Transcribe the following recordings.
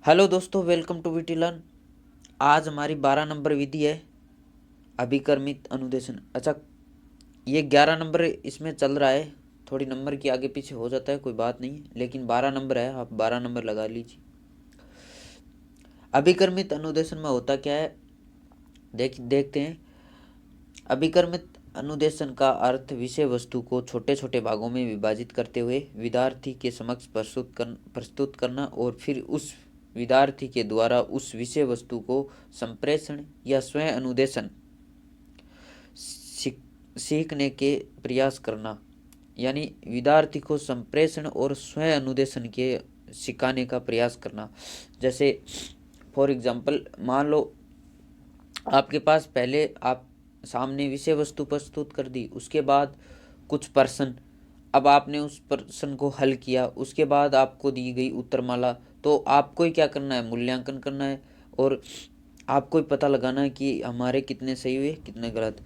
Hello दोस्तों, welcome to VT learn. आज हमारी 12 नंबर विधि है अभिकर्मित अनुदेशन। अच्छा, ये 11 नंबर इसमें चल रहा है, थोड़ी नंबर की आगे पीछे हो जाता है, कोई बात नहीं, लेकिन 12 नंबर है, आप 12 नंबर लगा लीजिए। अभिकर्मित अनुदेशन में होता क्या है, देखते हैं। अभिकर्मित अनुदेशन का अर्थ विषय वस्तु को छोटे छोटे भागों में विभाजित करते हुए विद्यार्थी के समक्ष प्रस्तुत करना और फिर उस विद्यार्थी के द्वारा उस विषय वस्तु को संप्रेषण या स्वयं अनुदेशन सीखने के प्रयास करना। यानी विद्यार्थी को संप्रेषण और स्वयं अनुदेशन के सिखाने का प्रयास करना। जैसे फॉर एग्जांपल, मान लो आपके पास पहले आप सामने विषय वस्तु प्रस्तुत कर दी, उसके बाद कुछ प्रश्न, अब आपने उस प्रश्न को हल किया, उसके बाद आपको दी गई उत्तरमाला, तो आपको ही क्या करना है, मूल्यांकन करना है और आपको ही पता लगाना है कि हमारे कितने सही हुए कितने गलत।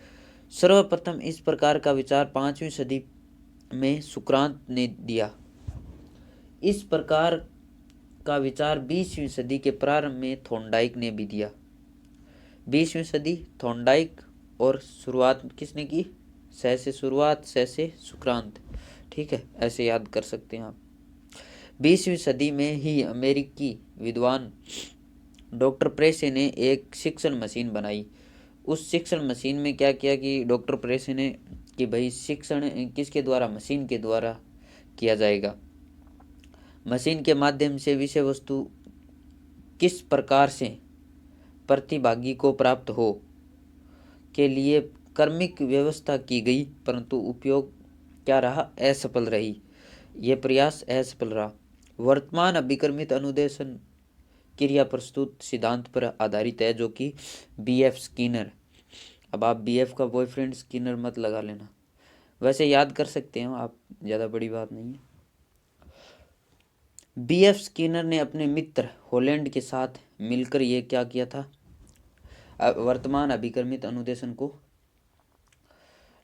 सर्वप्रथम इस प्रकार का विचार 5वीं सदी में सुकरात ने दिया। इस प्रकार का विचार 20वीं सदी के प्रारंभ में थॉर्नडाइक ने भी दिया। 20वीं सदी थॉर्नडाइक, और शुरुआत किसने की, से शुरुआत, से सुकरात। ठीक है, ऐसे याद कर सकते हैं आप। 20वीं सदी में ही अमेरिकी विद्वान डॉक्टर प्रेसे ने एक शिक्षण मशीन बनाई। उस शिक्षण मशीन में क्या किया कि डॉक्टर प्रेसे ने कि भाई शिक्षण किसके द्वारा, मशीन के द्वारा किया जाएगा। मशीन के माध्यम से विषय वस्तु किस प्रकार से प्रतिभागी को प्राप्त हो के लिए कर्मिक व्यवस्था की गई, परंतु उपयोग क्या रहा, असफल रही। यह प्रयास असफल रहा। वर्तमान अभिकर्मित अनुदेशन क्रिया प्रस्तुत सिद्धांत पर आधारित है, जो कि बी.एफ. स्किनर। अब आप बी.एफ. का बॉयफ्रेंड स्किनर मत लगा लेना, वैसे याद कर सकते हो आप, ज़्यादा बड़ी बात नहीं है। बी.एफ. स्किनर ने अपने मित्र हॉलैंड के साथ मिलकर ये क्या किया था, वर्तमान अभिकर्मित अनुदेशन को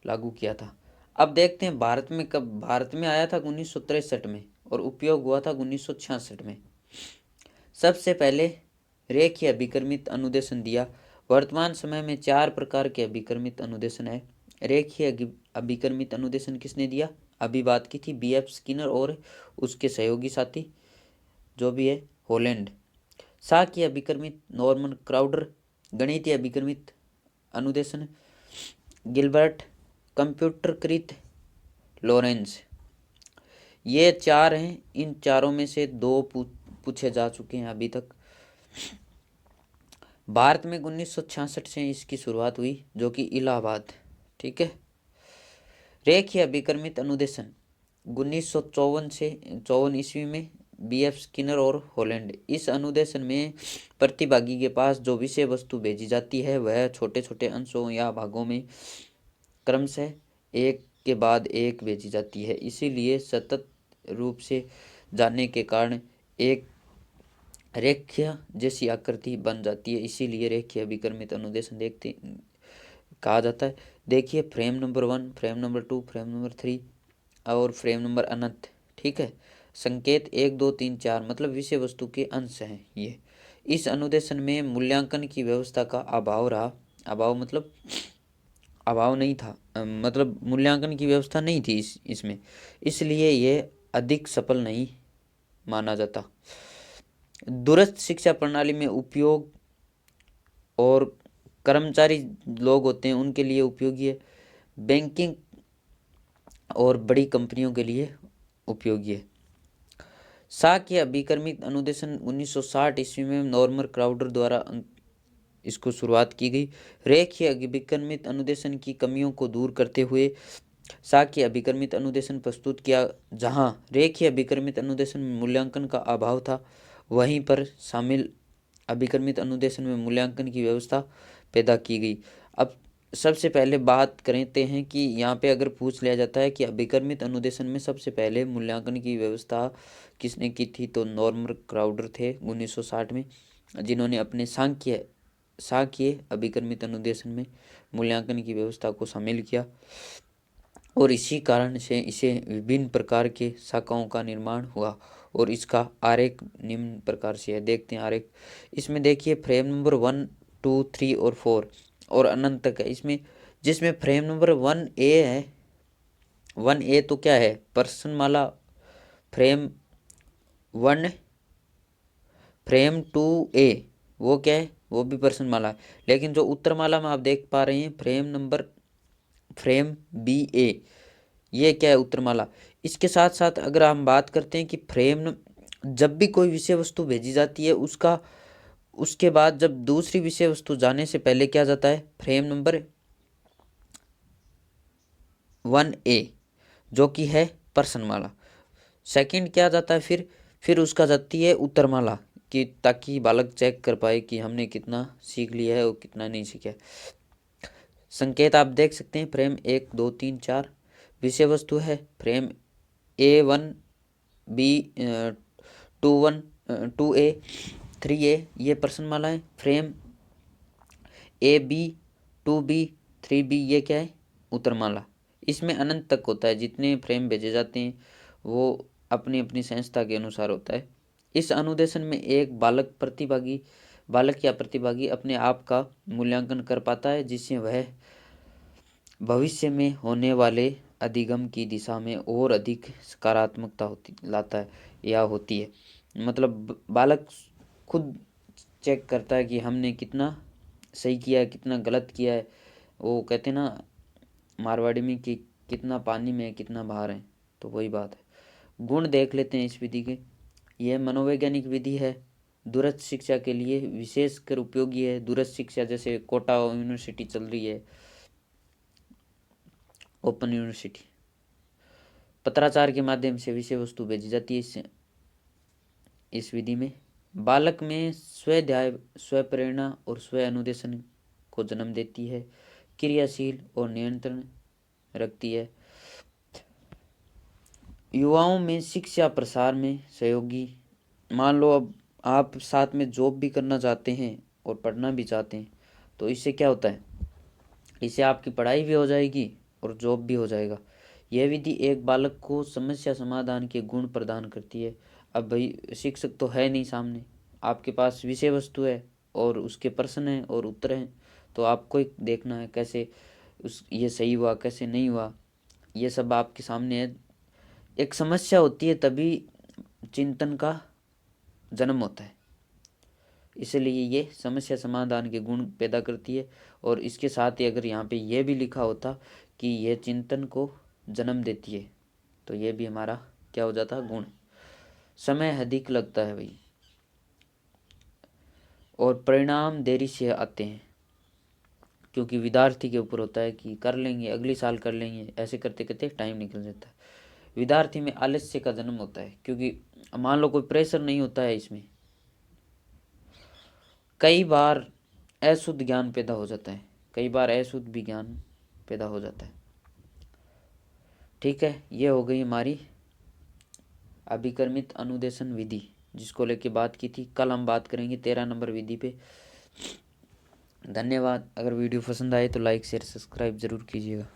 लागू किया था। अब देखते हैं भारत में कब, भारत में आया था 1963 में और उपयोग हुआ था 1966 में। सबसे पहले रेखीय अभिकर्मित अनुदेशन दिया। वर्तमान समय में 4 प्रकार के अभिकर्मित अनुदेशन है। रेखीय अभिकर्मित अनुदेशन किसने दिया, अभी बात की थी, बी.एफ. स्किनर और उसके सहयोगी साथी जो भी है हॉलैंड। सांख्यिकीय अभिकर्मित नॉर्मन क्राउडर। गणितीय अभिकर्मित अनुदेशन गिलबर्ट। कंप्यूटरकृत लॉरेंस। ये 4 हैं। इन चारों में से 2 पूछे जा चुके हैं अभी तक। भारत में 1966 से इसकी शुरुआत हुई, जो कि इलाहाबाद। ठीक है। रेखीय अभिकर्मित अनुदेशन 1954 से 54 ईस्वी में बी.एफ. स्किनर और हॉलैंड। इस अनुदेशन में प्रतिभागी के पास जो विषय वस्तु भेजी जाती है वह छोटे छोटे अंशों या भागों में क्रमशः एक के बाद एक भेजी जाती है। इसीलिए सतत रूप से जाने के कारण एक रेखीय जैसी आकृति बन जाती है। इसीलिए रेखीय अभिकर्मित अनुदेशन देखते कहा जाता है। देखिए, frame number 1, frame number 2, frame number 3 और फ्रेम नंबर अनंत। ठीक है। संकेत 1, 2, 3, 4 मतलब विषय वस्तु के अंश हैं ये। इस अनुदेशन में मूल्यांकन की व्यवस्था का अभाव रहा। अभाव मतलब अभाव नहीं था, मतलब मूल्यांकन की व्यवस्था नहीं थी इसमें, इसलिए ये अधिक सफल नहीं माना जाता। दूरस्थ शिक्षा प्रणाली में उपयोग और कर्मचारी लोग होते हैं उनके लिए उपयोगी है। बैंकिंग और बड़ी कंपनियों के लिए उपयोगी है। सांख्यिकीय अभिकर्मित अनुदेशन 1960 ईस्वी में नॉर्मन क्राउडर द्वारा इसको शुरुआत की गई। रेखीय अभिकर्मित अनुदेशन की कमियों को दूर करते हुए सांख्यिकीय अभिकर्मित अनुदेशन प्रस्तुत किया। जहां रेखीय अभिकर्मित अनुदेशन में मूल्यांकन का अभाव था, वहीं पर शामिल अभिकर्मित अनुदेशन में मूल्यांकन की व्यवस्था पैदा की गई। अब सबसे पहले बात करते हैं कि यहाँ पे अगर पूछ लिया जाता है कि अभिकर्मित अनुदेशन में सबसे पहले मूल्यांकन की व्यवस्था किसने की थी, तो नॉर्मन क्राउडर थे 1960 में, जिन्होंने अपने सांख्यिकीय अभिकर्मित अनुदेशन में मूल्यांकन की व्यवस्था को शामिल किया और इसी कारण से इसे विभिन्न प्रकार के शाखाओं का निर्माण हुआ और इसका आरेख निम्न प्रकार से है। देखते हैं आरेख। इसमें देखिए फ्रेम नंबर 1, 2, 3 और 4 और अनंत तक है। इसमें जिसमें फ्रेम नंबर 1A है, 1A तो क्या है, पर्सनमाला। फ्रेम 1, फ्रेम 2A वो क्या है, वो भी पर्सनमाला है। लेकिन जो उत्तरमाला में आप देख पा रहे हैं फ्रेम BA, ये क्या है, उत्तरमाला। इसके साथ साथ अगर हम बात करते हैं कि जब भी कोई विषय वस्तु भेजी जाती है उसके बाद जब दूसरी विषय वस्तु जाने से पहले क्या जाता है, फ्रेम नंबर 1A जो कि है पर्सनमाला। सेकंड क्या जाता है, फिर उसका जाती है उत्तरमाला, कि ताकि बालक चेक कर पाए कि हमने कितना सीख लिया है और कितना नहीं सीखा है। संकेत आप देख सकते हैं, फ्रेम 1, 2, 3, 4 विषय वस्तु है। Frame A1, B 2A 3A ये पर्सनमाला है। फ्रेम AB 2B 3B ये क्या है, उत्तरमाला। इसमें अनंत तक होता है, जितने फ्रेम भेजे जाते हैं वो अपनी अपनी संस्था के अनुसार होता है। इस अनुदेशन में एक बालक या प्रतिभागी अपने आप का मूल्यांकन कर पाता है, जिससे वह भविष्य में होने वाले अधिगम की दिशा में और अधिक सकारात्मकता लाता है या होती है। मतलब बालक खुद चेक करता है कि हमने कितना सही किया है, कितना गलत किया है। वो कहते हैं ना मारवाड़ी में कि कितना पानी में है, कितना बाहर है, तो वही बात है। गुण देख लेते हैं इस विधि के। यह मनोवैज्ञानिक विधि है, दूरस्थ शिक्षा के लिए विशेषकर उपयोगी है। दूरस्थ शिक्षा जैसे कोटा यूनिवर्सिटी चल रही है, ओपन यूनिवर्सिटी, पत्राचार के माध्यम से विषय वस्तु भेजी जाती है। इस विधि में बालक में स्वाध्याय, स्व प्रेरणा और स्व अनुदेशन को जन्म देती है, क्रियाशील और नियंत्रण रखती है। युवाओं में शिक्षा प्रसार में सहयोगी। मान लो अब आप साथ में जॉब भी करना चाहते हैं और पढ़ना भी चाहते हैं, तो इससे क्या होता है, इससे आपकी पढ़ाई भी हो जाएगी और जॉब भी हो जाएगा। यह विधि एक बालक को समस्या समाधान के गुण प्रदान करती है। अब भाई शिक्षक तो है नहीं सामने, आपके पास विषय वस्तु है और उसके प्रश्न हैं और उत्तर हैं, तो आपको ही देखना है कैसे ये सही हुआ कैसे नहीं हुआ, ये सब आपके सामने है। एक समस्या होती है तभी चिंतन का जन्म होता है, इसलिए ये समस्या समाधान के गुण पैदा करती है। और इसके साथ ही अगर यहाँ पे ये भी लिखा होता कि यह चिंतन को जन्म देती है, तो ये भी हमारा क्या हो जाता, गुण। समय अधिक लगता है भाई, और परिणाम देरी से आते हैं, क्योंकि विद्यार्थी के ऊपर होता है कि कर लेंगे, अगले साल कर लेंगे, ऐसे करते करते टाइम निकल जाता है। विद्यार्थी में आलस्य का जन्म होता है, क्योंकि मान लो कोई प्रेशर नहीं होता है इसमें, कई बार अशुद्ध ज्ञान पैदा हो जाता है, कई बार अशुद्ध भी ज्ञान पैदा हो जाता है। ठीक है, ये हो गई हमारी अभिकर्मित अनुदेशन विधि, जिसको लेके बात की थी। कल हम बात करेंगे 13 नंबर विधि पे। धन्यवाद। अगर वीडियो पसंद आए तो लाइक शेयर सब्सक्राइब जरूर कीजिएगा।